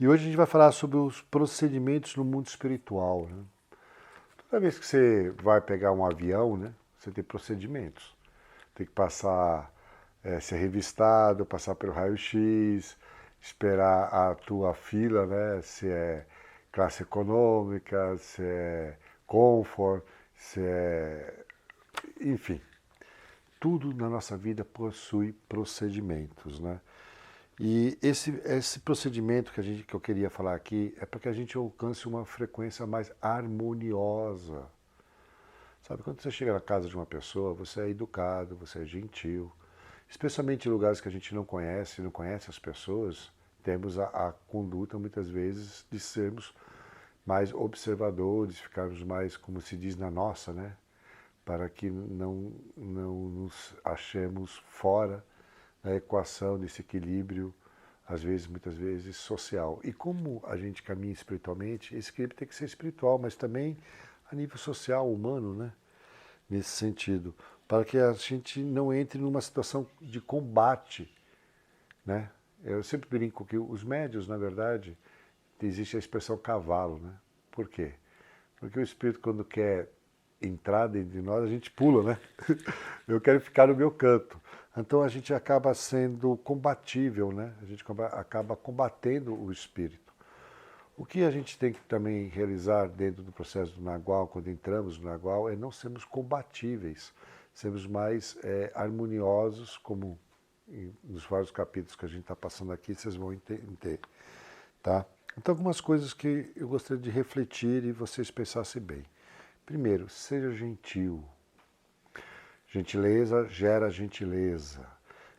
E hoje a gente vai falar sobre os procedimentos no mundo espiritual, né? Toda vez que você vai pegar um avião, né, você tem procedimentos. Tem que passar, ser revistado, passar pelo raio-x, esperar a tua fila, né, se é classe econômica, se é comfort, se é... Enfim, tudo na nossa vida possui procedimentos, né? E esse procedimento que eu queria falar aqui é para que a gente alcance uma frequência mais harmoniosa. Sabe, quando você chega na casa de uma pessoa, você é educado, você é gentil. Especialmente em lugares que a gente não conhece as pessoas, temos a conduta, muitas vezes, de sermos mais observadores, ficarmos mais, como se diz, na nossa, né? Para que não nos achemos fora da equação desse equilíbrio, às vezes, muitas vezes, social. E como a gente caminha espiritualmente, esse equilíbrio tem que ser espiritual, mas também a nível social, humano, né? Nesse sentido, para que a gente não entre numa situação de combate, né? Eu sempre brinco que os médios, na verdade, existe a expressão cavalo, né? Por quê? Porque o espírito, quando quer entrar dentro de nós, a gente pula, né? Eu quero ficar no meu canto. Então a gente acaba sendo combatível, né? A gente acaba combatendo o espírito. O que a gente tem que também realizar dentro do processo do Nagual, quando entramos no Nagual, é não sermos combatíveis, sermos mais harmoniosos, como nos vários capítulos que a gente está passando aqui, vocês vão entender, tá? Então, algumas coisas que eu gostaria de refletir e vocês pensassem bem. Primeiro, seja gentil. Gentileza gera gentileza.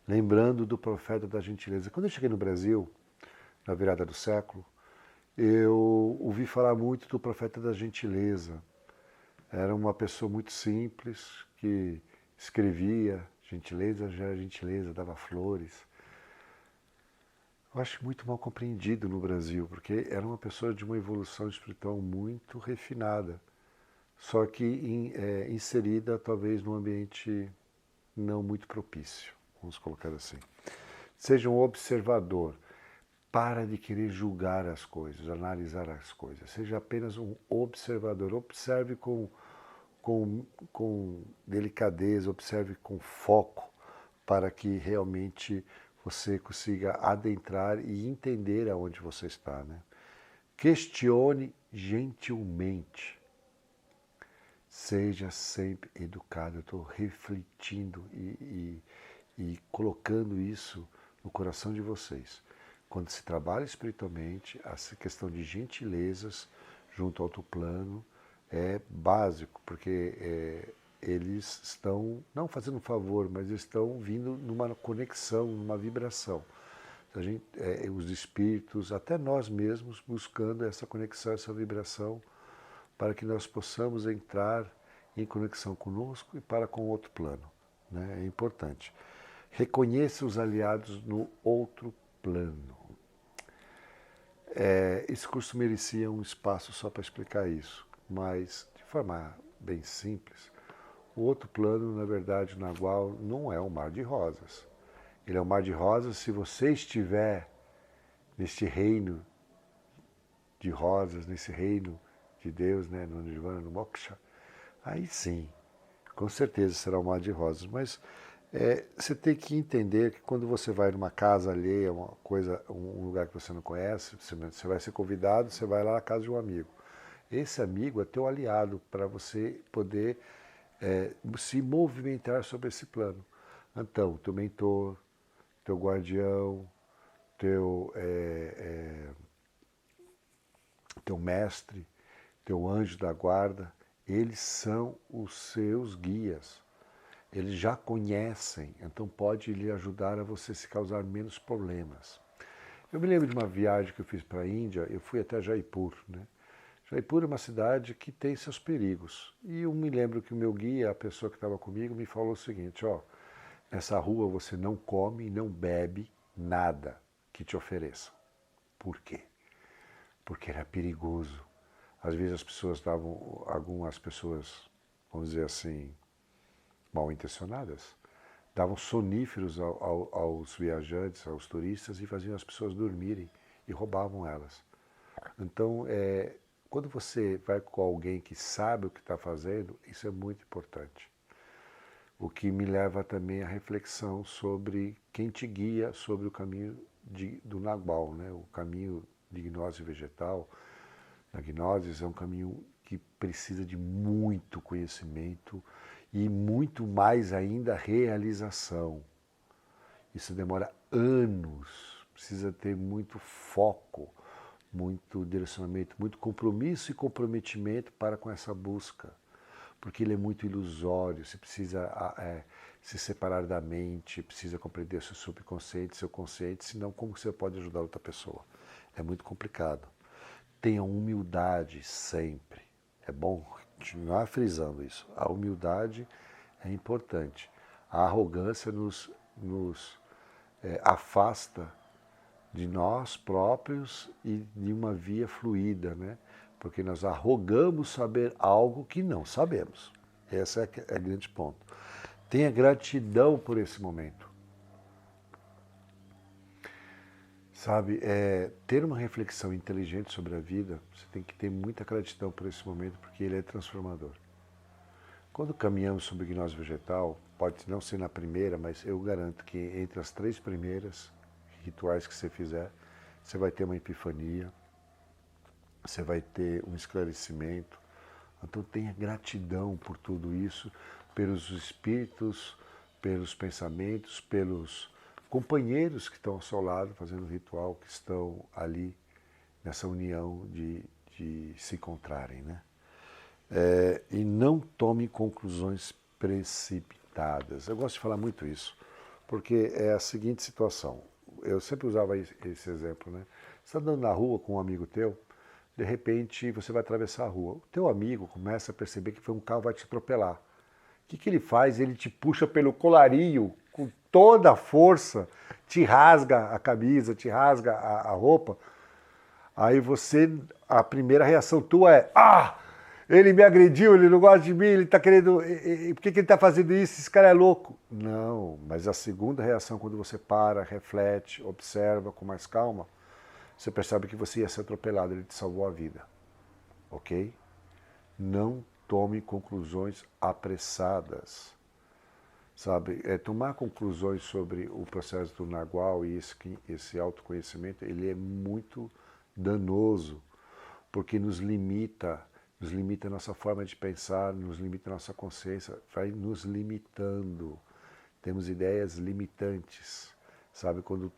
Lembrando do profeta da gentileza. Quando eu cheguei no Brasil, na virada do século, eu ouvi falar muito do profeta da gentileza. Era uma pessoa muito simples, que escrevia, gentileza gera gentileza, dava flores. Eu acho muito mal compreendido no Brasil, porque era uma pessoa de uma evolução espiritual muito refinada, só que inserida talvez num ambiente não muito propício, vamos colocar assim. Seja um observador, para de querer julgar as coisas, analisar as coisas, seja apenas um observador, observe com delicadeza, observe com foco, para que realmente você consiga adentrar e entender aonde você está, né? Questione gentilmente. Seja sempre educado. Eu estou refletindo e colocando isso no coração de vocês. Quando se trabalha espiritualmente, essa questão de gentilezas junto ao outro plano é básico, porque eles estão, não fazendo um favor, mas estão vindo numa conexão, numa vibração. A gente, os espíritos, até nós mesmos, buscando essa conexão, essa vibração, para que nós possamos entrar em conexão conosco e para com o outro plano, né? É importante. Reconheça os aliados no outro plano. Esse curso merecia um espaço só para explicar isso, mas de forma bem simples, o outro plano, na verdade, na qual não é um mar de rosas. Ele é um mar de rosas se você estiver neste reino de rosas, nesse reino de Deus, né, no Nirvana, no Moksha. Aí sim, com certeza será um mar de rosas, mas você tem que entender que quando você vai numa casa alheia, uma coisa, um lugar que você não conhece, você vai ser convidado, você vai lá na casa de um amigo. Esse amigo é teu aliado para você poder se movimentar sobre esse plano. Então, teu mentor, teu guardião, teu mestre, teu anjo da guarda, eles são os seus guias. Eles já conhecem, então pode lhe ajudar a você se causar menos problemas. Eu me lembro de uma viagem que eu fiz para a Índia, eu fui até Jaipur, né? Jaipur é uma cidade que tem seus perigos. E eu me lembro que o meu guia, a pessoa que estava comigo, me falou o seguinte, ó, nessa rua você não come e não bebe nada que te ofereçam. Por quê? Porque era perigoso. Às vezes as pessoas davam, algumas pessoas, vamos dizer assim, mal intencionadas, davam soníferos aos viajantes, aos turistas e faziam as pessoas dormirem e roubavam elas. Então, quando você vai com alguém que sabe o que está fazendo, isso é muito importante. O que me leva também à reflexão sobre quem te guia sobre o caminho do Nagual, né? O caminho de gnose vegetal. A gnose é um caminho que precisa de muito conhecimento e muito mais ainda realização. Isso demora anos, precisa ter muito foco, muito direcionamento, muito compromisso e comprometimento para com essa busca, porque ele é muito ilusório, você precisa se separar da mente, precisa compreender seu subconsciente, seu consciente, senão como você pode ajudar outra pessoa? É muito complicado. Tenha humildade sempre, é bom continuar frisando isso, a humildade é importante, a arrogância nos afasta de nós próprios e de uma via fluida, né? Porque nós arrogamos saber algo que não sabemos. Esse é o grande ponto. Tenha gratidão por esse momento. Sabe, ter uma reflexão inteligente sobre a vida, você tem que ter muita gratidão por esse momento, porque ele é transformador. Quando caminhamos sobre gnose vegetal, pode não ser na primeira, mas eu garanto que entre as 3 primeiras rituais que você fizer, você vai ter uma epifania, você vai ter um esclarecimento. Então tenha gratidão por tudo isso, pelos espíritos, pelos pensamentos, pelos companheiros que estão ao seu lado fazendo o ritual, que estão ali nessa união de se encontrarem, né? E não tome conclusões precipitadas. Eu gosto de falar muito isso, porque é a seguinte situação. Eu sempre usava esse exemplo, né? Você está andando na rua com um amigo teu, de repente você vai atravessar a rua. O teu amigo começa a perceber que foi um carro que vai te atropelar. O que ele faz? Ele te puxa pelo colarinho com toda a força, te rasga a camisa, te rasga a roupa. Aí a primeira reação tua é: ele me agrediu, ele não gosta de mim, ele está querendo... Por que ele está fazendo isso? Esse cara é louco. Não, mas a segunda reação, quando você para, reflete, observa com mais calma, você percebe que você ia ser atropelado, ele te salvou a vida. Ok? Não tome conclusões apressadas. Sabe, tomar conclusões sobre o processo do Nagual e esse autoconhecimento, ele é muito danoso, porque nos limita a nossa forma de pensar, nos limita a nossa consciência, vai nos limitando. Temos ideias limitantes, sabe, quando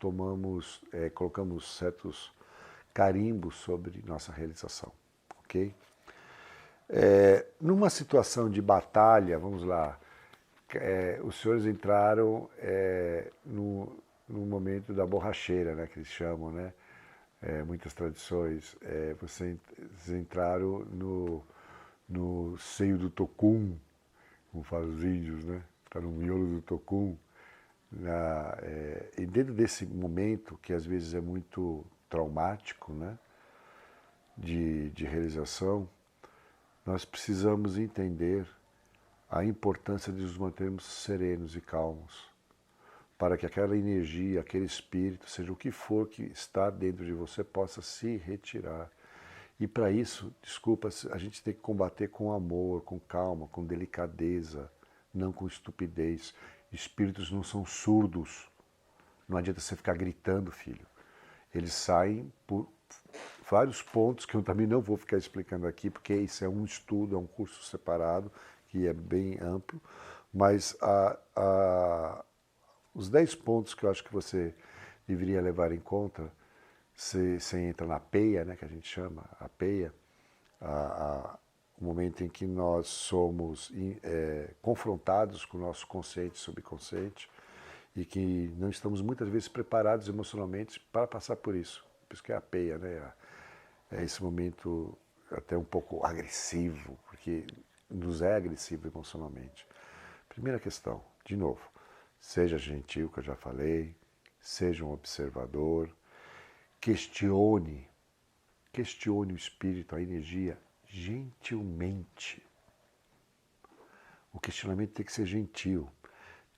colocamos certos carimbos sobre nossa realização, ok? Numa situação de batalha, vamos lá, os senhores entraram no momento da borracheira, né, que eles chamam, né? Muitas tradições, vocês entraram no seio do Tocum, como fazem os índios, né? Está no miolo do Tocum. E dentro desse momento, que às vezes é muito traumático, né? de realização, nós precisamos entender a importância de nos mantermos serenos e calmos, para que aquela energia, aquele espírito, seja o que for que está dentro de você, possa se retirar. E para isso, desculpa, a gente tem que combater com amor, com calma, com delicadeza, não com estupidez. Espíritos não são surdos. Não adianta você ficar gritando, filho. Eles saem por vários pontos que eu também não vou ficar explicando aqui, porque isso é um estudo, é um curso separado, que é bem amplo, mas os 10 pontos que eu acho que você deveria levar em conta, você entra na peia, né, que a gente chama, a peia, o momento em que nós somos confrontados com o nosso consciente e subconsciente e que não estamos muitas vezes preparados emocionalmente para passar por isso. Por isso que é a peia, né? É esse momento até um pouco agressivo, porque nos é agressivo emocionalmente. Primeira questão, de novo, seja gentil, que eu já falei, seja um observador, questione o espírito, a energia, gentilmente. O questionamento tem que ser gentil.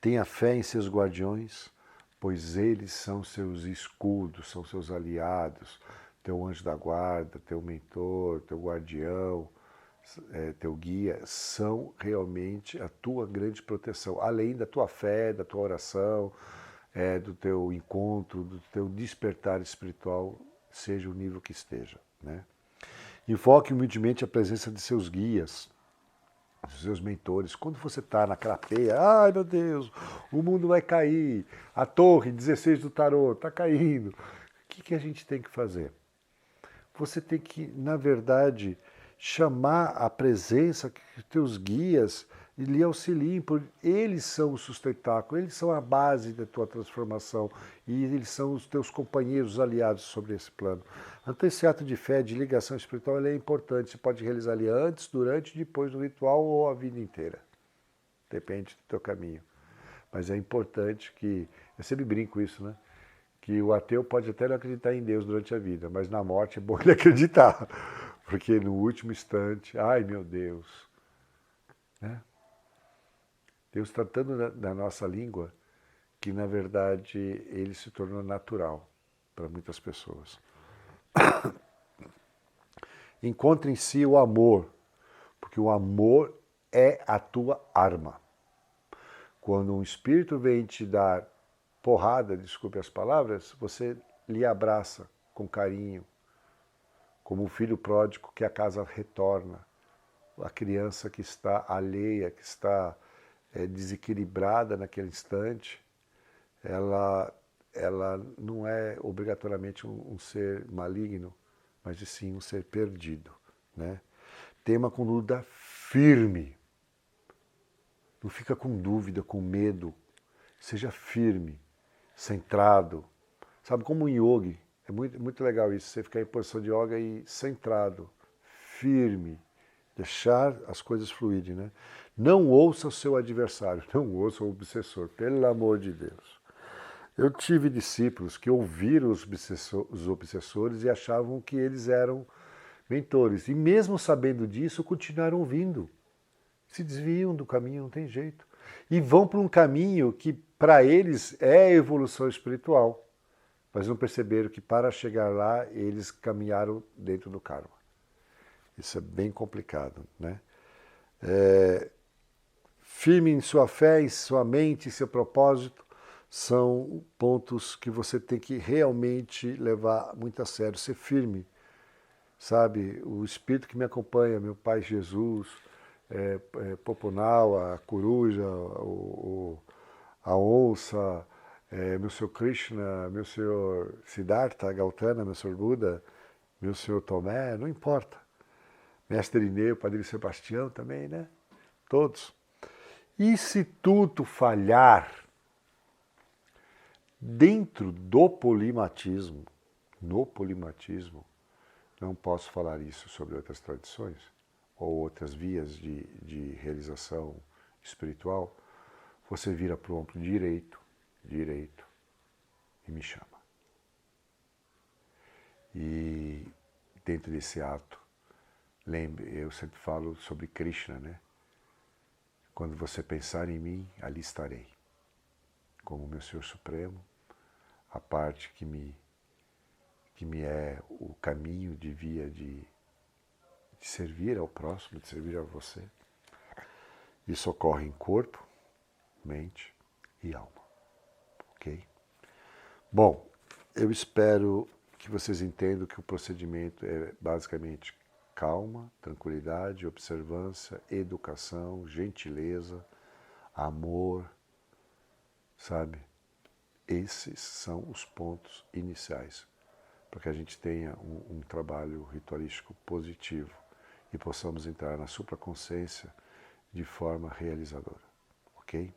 Tenha fé em seus guardiões, pois eles são seus escudos, são seus aliados, teu anjo da guarda, teu mentor, teu guardião, teu guia, são realmente a tua grande proteção, além da tua fé, da tua oração, do teu encontro, do teu despertar espiritual, seja o nível que esteja, né? Invoque humildemente a presença de seus guias, dos seus mentores. Quando você está naquela peia, ai meu Deus, o mundo vai cair, a torre 16 do tarô está caindo. O que a gente tem que fazer? Você tem que, na verdade, chamar a presença que os teus guias lhe auxiliem, porque eles são o sustentáculo, eles são a base da tua transformação e eles são os teus companheiros aliados sobre esse plano. Então esse ato de fé, de ligação espiritual, ele é importante, você pode realizar ali antes, durante e depois do ritual ou a vida inteira. Depende do teu caminho. Mas é importante que, eu sempre brinco isso, né? Que o ateu pode até não acreditar em Deus durante a vida, mas na morte é bom ele acreditar, porque no último instante, ai meu Deus, né? Deus tratando da nossa língua, que na verdade ele se tornou natural para muitas pessoas. Encontre em si o amor, porque o amor é a tua arma. Quando um espírito vem te dar porrada, desculpe as palavras, você lhe abraça com carinho, como o filho pródigo que a casa retorna, a criança que está alheia, que está desequilibrada naquele instante, ela não é obrigatoriamente um ser maligno, mas sim um ser perdido, né? Tenha uma conduta firme, não fica com dúvida, com medo, seja firme, centrado, sabe, como um yogi, é muito legal isso, você ficar em posição de yoga e centrado, firme, deixar as coisas fluírem, né? Não ouça o seu adversário, não ouça o obsessor, pelo amor de Deus. Eu tive discípulos que ouviram os obsessores e achavam que eles eram mentores. E mesmo sabendo disso, continuaram ouvindo. Se desviam do caminho, não tem jeito. E vão para um caminho que para eles é evolução espiritual. Mas não perceberam que para chegar lá, eles caminharam dentro do karma. Isso é bem complicado, né? Firme em sua fé, em sua mente, em seu propósito, são pontos que você tem que realmente levar muito a sério, ser firme, sabe? O Espírito que me acompanha, meu Pai Jesus, Poponal, a coruja, a onça, meu Senhor Krishna, meu Senhor Siddhartha, Gautama, meu Senhor Buda, meu Senhor Tomé, não importa. Mestre Irineu, Padre Sebastião também, né? Todos. E se tudo falhar, dentro do polimatismo, no polimatismo, não posso falar isso sobre outras tradições ou outras vias de realização espiritual, você vira para o ombro direito, e me chama. E dentro desse ato, lembre, eu sempre falo sobre Krishna, né? Quando você pensar em mim, ali estarei, como meu Senhor Supremo, a parte que me é o caminho de via de servir ao próximo, de servir a você. Isso ocorre em corpo, mente e alma, ok? Bom, eu espero que vocês entendam que o procedimento é basicamente calma, tranquilidade, observância, educação, gentileza, amor, sabe? Esses são os pontos iniciais para que a gente tenha um trabalho ritualístico positivo e possamos entrar na supraconsciência de forma realizadora, ok?